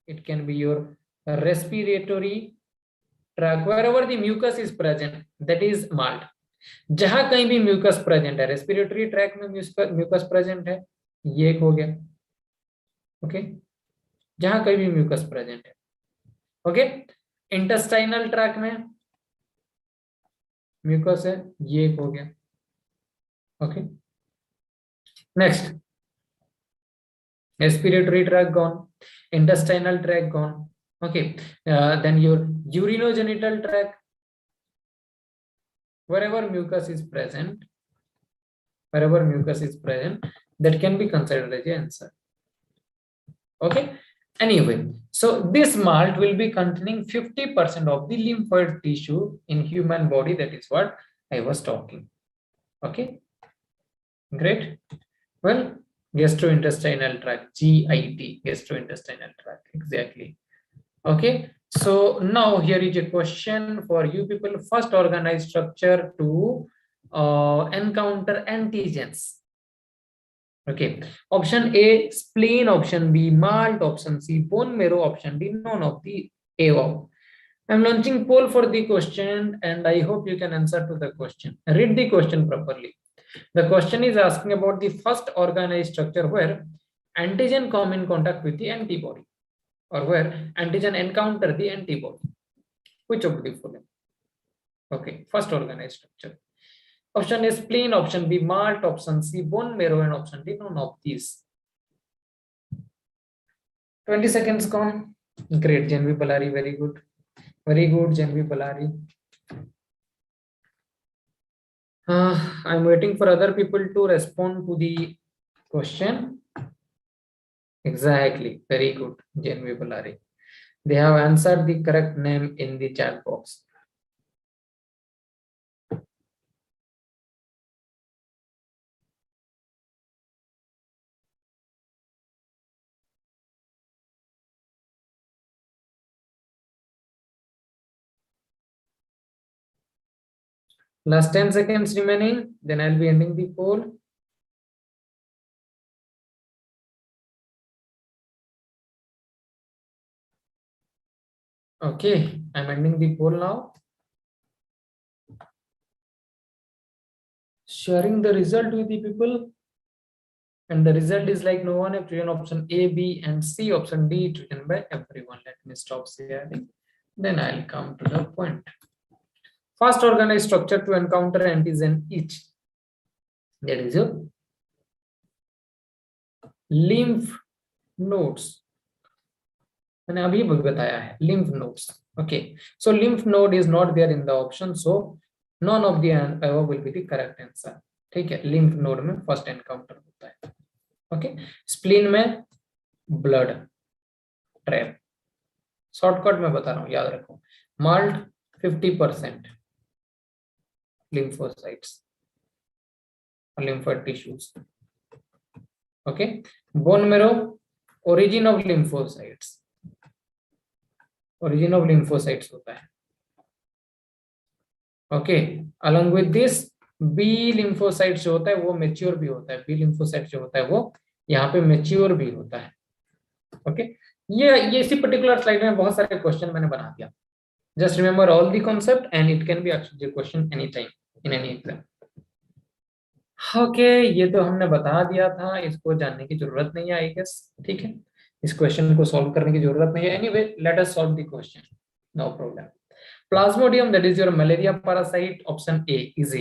it can be your respiratory tract. Wherever the mucus is present, that is MALT. जहां कहीं भी mucus present है, respiratory tract में mucus present है, ये एक हो गया. ओके, जहां कहीं भी म्यूकस प्रेजेंट है. ओके, इंटेस्टाइनल ट्रैक में म्यूकस है, ये एक हो गया. Okay, next, respiratory tract gone, intestinal tract gone. Okay, then your urinogenital tract, wherever mucus is present, that can be considered as the answer. Okay, anyway, so this malt will be containing 50% of the lymphoid tissue in human body. That is what I was talking. Okay, great. Well, gastrointestinal tract, GIT, gastrointestinal tract, exactly. Okay, so now here is a question for you people. First organized structure to encounter antigens. Okay, option A spleen, option B malt, option C bone marrow, option D none of the above. I'm launching poll for the question and I hope you can answer to the question. Read the question properly. The question is asking about the first organized structure where antigen come in contact with the antibody, or where antigen encounter the antibody. Which of the following? Okay, first organized structure. Option A spleen, option B malt, option C bone marrow, and option D none of these. 20 seconds gone. Great, Janvi Balari, very good. Very good, Janvi Balari. I'm waiting for other people to respond to the question. Exactly, very good, Janvi Balari. They have answered the correct name in the chat box. Last 10 seconds remaining, then I'll be ending the poll. Okay, I'm ending the poll now. Sharing the result with the people. And the result is like no one have written option A, B, and C. Option D written by everyone. Let me stop sharing. Then I'll come to the point. First organized structure to encounter antigen each. That is your lymph nodes. मैंने अभी बताया है lymph nodes. Okay, so lymph node is not there in the option, so none of the above will be the correct answer. ठीक है, lymph node में first encounter होता है. Okay, spleen में blood trap. शॉर्टकट में बता रहा हूँ, याद रखो. Malt 50% lymphocytes, lymphoid tissues. Okay, bone marrow origin of lymphocytes. Origin of lymphocytes होता है. Okay, along with this B lymphocytes जो होता है वो mature भी होता है. B lymphocytes जो होता है वो यहाँ पे mature भी होता है. Okay, ये इसी particular slide में बहुत सारे question मैंने बना दिया. Just remember all the concept and it can be actually a question anytime in any exam. Okay, ये तो हमने बता दिया था, इसको जानने की जरूरत नहीं है, I guess. ठीक है, इस क्वेश्चन को सॉल्व करने की जरूरत नहीं है. Anyway, let us solve the question. No problem. Plasmodium, that is your malaria parasite. Option A is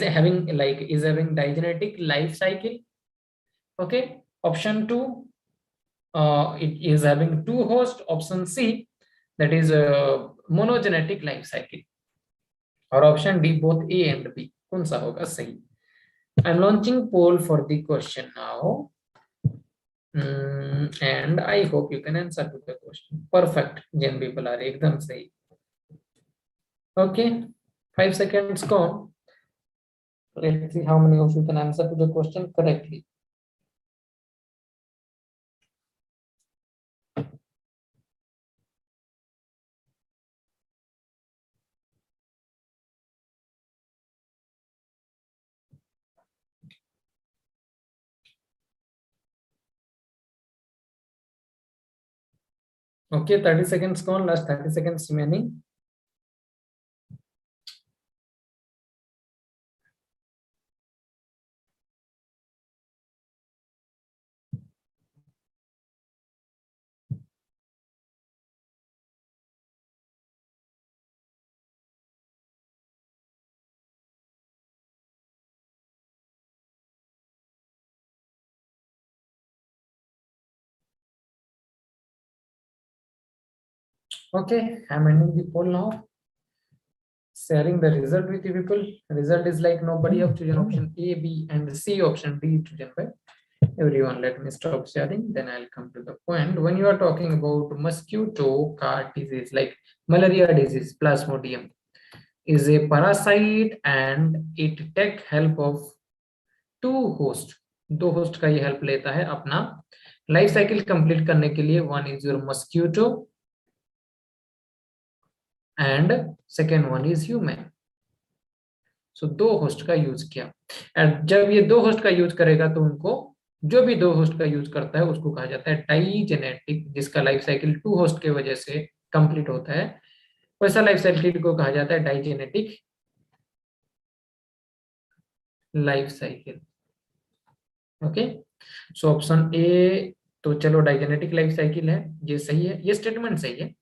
having digenetic life cycle. Okay. Option 2, it is having 2 hosts. Option C, that is a monogenetic life cycle. और option D both A and B, कौन सा होगा सही? I am launching poll for the question now, and I hope you can answer to the question. Perfect, Gen people are एकदम सही. Okay, 5 seconds gone. Let's see how many of you can answer to the question correctly. Okay, 30 seconds gone, last 30 seconds remaining. Okay, I'm ending the poll now. Sharing the result with you people. Result is like nobody have chosen option A, B, and C. Option D chosen by everyone. Let me stop sharing. Then I'll come to the point. When you are talking about mosquito cart disease, like malaria disease, Plasmodium is a parasite and it take help of two host. दो host का ये help लेता है अपना life cycle complete करने के लिए. One is your mosquito and second one is human. So दो होस्ट का यूज किया. एंड जब ये दो होस्ट का यूज करेगा तो उनको, जो भी दो होस्ट का यूज करता है उसको कहा जाता है डाइजेनेटिक, जिसका लाइफ साइकिल टू होस्ट के वजह से कंप्लीट होता है, वैसा लाइफ साइकिल को कहा जाता है digenetic life cycle. Okay, so option A, तो चलो डाइजेनेटिक लाइफ साइकिल है, ये सही है, ये स्टेटमेंट सही है.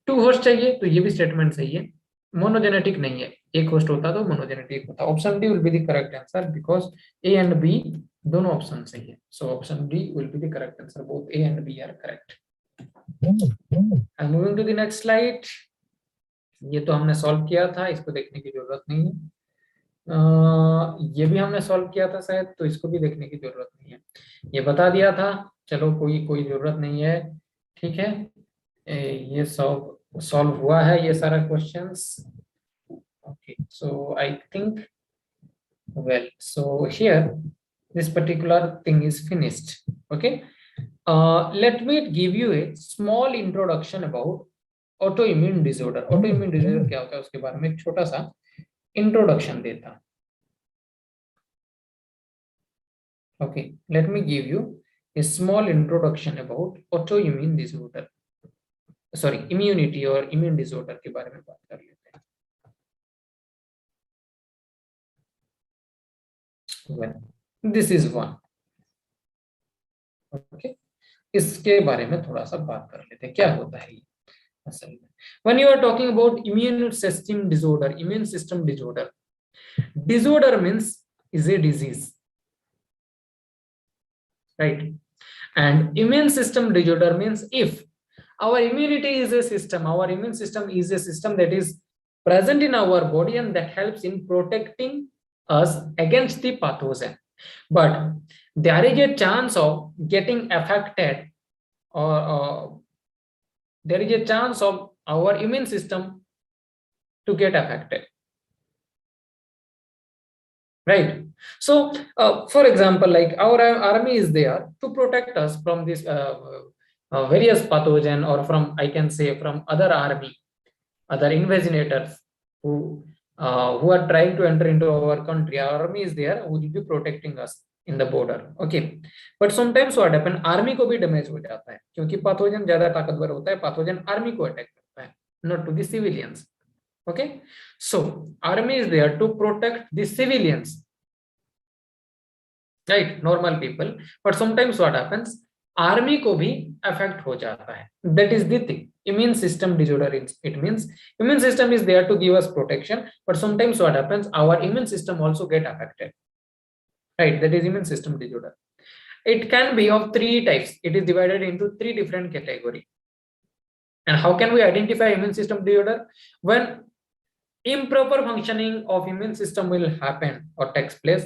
टू होस्ट चाहिए तो ये भी स्टेटमेंट सही है. मोनोजेनेटिक नहीं है, एक होस्ट होता तो मोनोजेनेटिक होता. Option D will be the correct answer because A and B दोनों ऑप्शन सही है. So option D will be the correct answer. Both A and B are correct. I am moving to the next slide. ये तो हमने solve किया था, इसको देखने की जरूरत नहीं है. ये भी हमने सॉल्व किया था शायद, तो इसको भी देखने की जरूरत नहीं है. ये बता दिया था, चलो कोई जरूरत नहीं है. ठीक है, ये सॉल्व हुआ है ये सारा questions. Okay, so I think, well, so here this particular thing is finished. Okay, let me give you a small introduction about autoimmune disorder. Autoimmune disorder क्या होता है उसके बारे में एक छोटा सा इंट्रोडक्शन देता. Okay, let me give you a small introduction about autoimmune disorder. Sorry, immunity और immune disorder के बारे में बात कर लेते हैं. Well, this is one. Okay, इसके बारे में थोड़ा सा बात कर लेते हैं, क्या होता है ये असल में. When you are talking about immune system disorder, disorder means is a disease, right? And immune system disorder means if our immunity is a system, our immune system is a system that is present in our body and that helps in protecting us against the pathogen. But there is a chance of getting affected, or there is a chance of our immune system to get affected, right? So for example, like our army is there to protect us from this various pathogen, or from, I can say, from other army, other invaginators who are trying to enter into our country. Our army is there who will be protecting us in the border. Okay, but sometimes what happen, army को भी damage हो जाता है क्योंकि pathogen ज्यादा ताकतवर होता है. पैथोजन आर्मी को अटैक करता है, not to the civilians. Okay, so army is there to protect the civilians, right, normal people. But sometimes what happens, army को भी affect हो जाता है. That is the thing. Immune system disorder, it means immune system is there to give us protection, but sometimes what happens, our immune system also get affected, right? That is immune system disorder. It can be of three types. It is divided into three different categories. And how can we identify immune system disorder? When improper functioning of immune system will happen or takes place.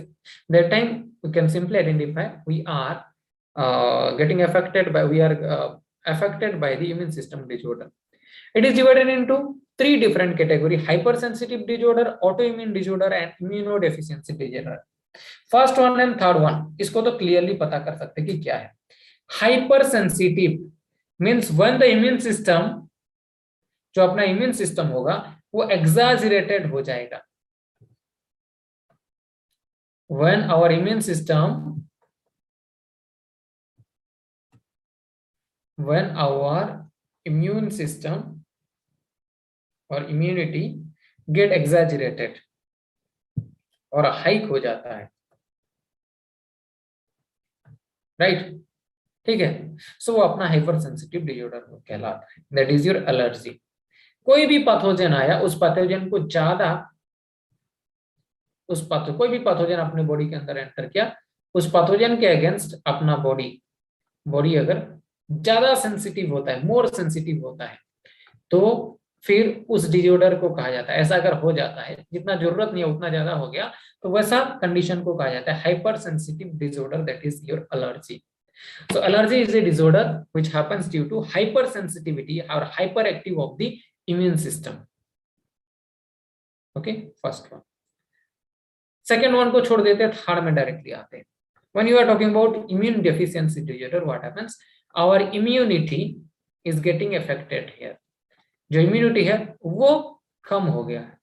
That time we can simply identify we are getting affected by affected by the immune system disorder. It is divided into three different categories: hypersensitive disorder, autoimmune disorder, and immunodeficiency disorder. First one and third one इसको तो clearly पता कर सकते कि क्या है. Hypersensitive means when the immune system, जो अपना इम्यून सिस्टम होगा वो एग्जैजरेटेड हो जाएगा. When our immune system, when our immune system और इम्यूनिटी गेट एग्जैजरेटेड और हाइक हो जाता है. राइट, ठीक है. सो वो अपना हाइपर सेंसिटिव डिसऑर्डर कहलाता है. That is your allergy. कोई भी पैथोजन आया, उस पैथोजन को ज्यादा, कोई भी पैथोजन अपने बॉडी के अंदर एंटर किया, उस पैथोजन के अगेंस्ट अपना बॉडी अगर ज्यादा सेंसिटिव होता है, मोर सेंसिटिव होता है, तो फिर उस डिसऑर्डर को कहा जाता है. ऐसा अगर हो जाता है, जितना जरूरत नहीं है उतना ज्यादा हो गया, तो वैसा कंडीशन को कहा जाता है hyper sensitive disorder. That is your allergy. So allergy is a disorder which happens due to hypersensitivity or hyperactive of the immune system. Okay, first one. Second one को छोड़ देते हैं, third में directly आते हैं. When you are talking about immune deficiency disorder, what happens? Our immunity is getting affected here. जो immunity है वो कम हो गया है.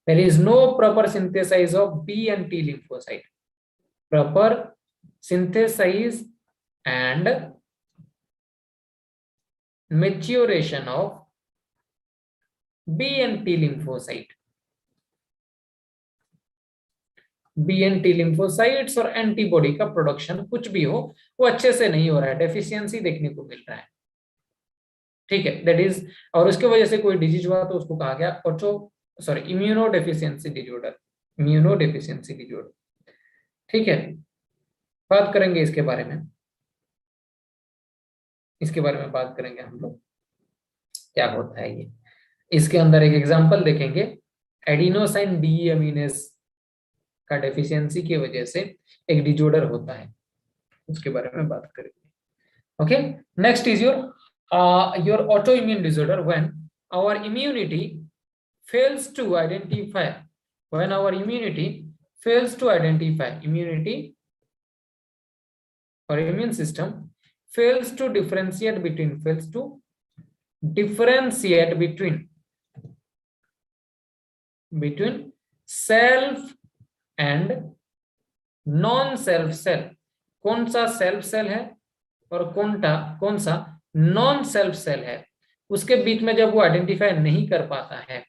There is no proper synthesis of B and T lymphocyte. Proper synthesis and maturation of B and T lymphocyte. B and T lymphocytes और antibody का production कुछ भी हो वो अच्छे से नहीं हो रहा है, डेफिशिएंसी देखने को मिल रहा है. ठीक है, दैट इज, और उसके वजह से कोई डिजीज हुआ तो उसको कहा गया इम्यूनोडेफिशिएंसी डिसऑर्डर. Immunodeficiency disorder. ठीक है, बात करेंगे इसके बारे में. बात करेंगे हम लोग क्या होता है ये. इसके अंदर एक एग्जांपल देखेंगे. एडिनोसाइन डीएमिनेज का डेफिशिएंसी की वजह से एक डिसऑर्डर होता है, उसके बारे में बात करेंगे. Okay, next is your autoimmune disorder. When our immunity fails to identify, immunity or immune system fails to differentiate between self and non self cell. कौन सा सेल्फ सेल है और कौन सा नॉन सेल्फ सेल है, उसके बीच में जब वो आइडेंटिफाई नहीं कर पाता है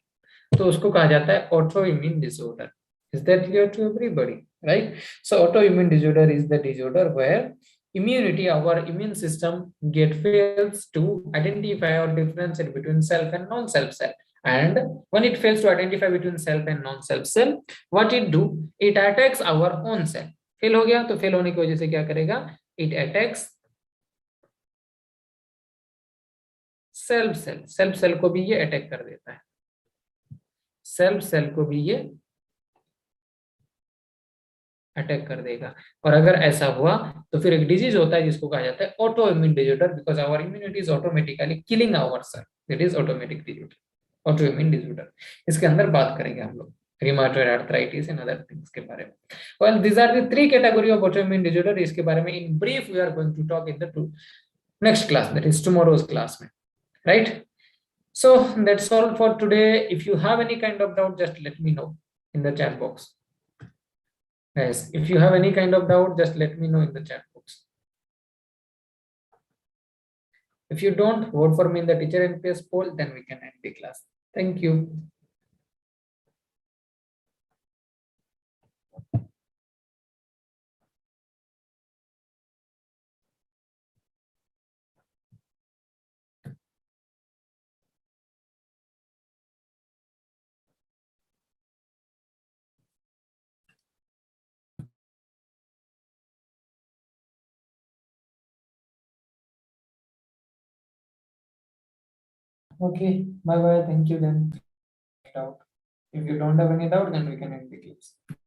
तो उसको कहा जाता है autoimmune disorder. Is that clear to everybody? Right? So autoimmune disorder is the disorder where immunity, our immune system fails to identify or differentiate between self and non-self cell. And when it fails to identify between self and non-self cell, what it do? It attacks our own cell. Fail हो गया तो fail होने की वजह से क्या करेगा? It attacks self cell को भी ये अटैक कर देता है. सेल्फ सेल को भी ये अटैक कर देगा. और अगर ऐसा हुआ तो फिर एक डिजीज होता है जिसको कहा जाता है autoimmune disorder, because our immunity is automatically killing our cell. That is automatic disorder, autoimmune disorder. इसके अंदर बात करेंगे हम लोग rheumatoid arthritis and other things के बारे में. Well, these are the three category of autoimmune disorder. इसके बारे में in brief we are going to talk in the next class, that is tomorrow's class में, right? So that's all for today. If you have any kind of doubt, just let me know in the chat box. Guys, if you have any kind of doubt, just let me know in the chat box. If you don't, vote for me in the teacher NPS poll, then we can end the class. Thank you. Okay, bye bye. Thank you then. doubt. If you don't have any doubt, then we can end the class.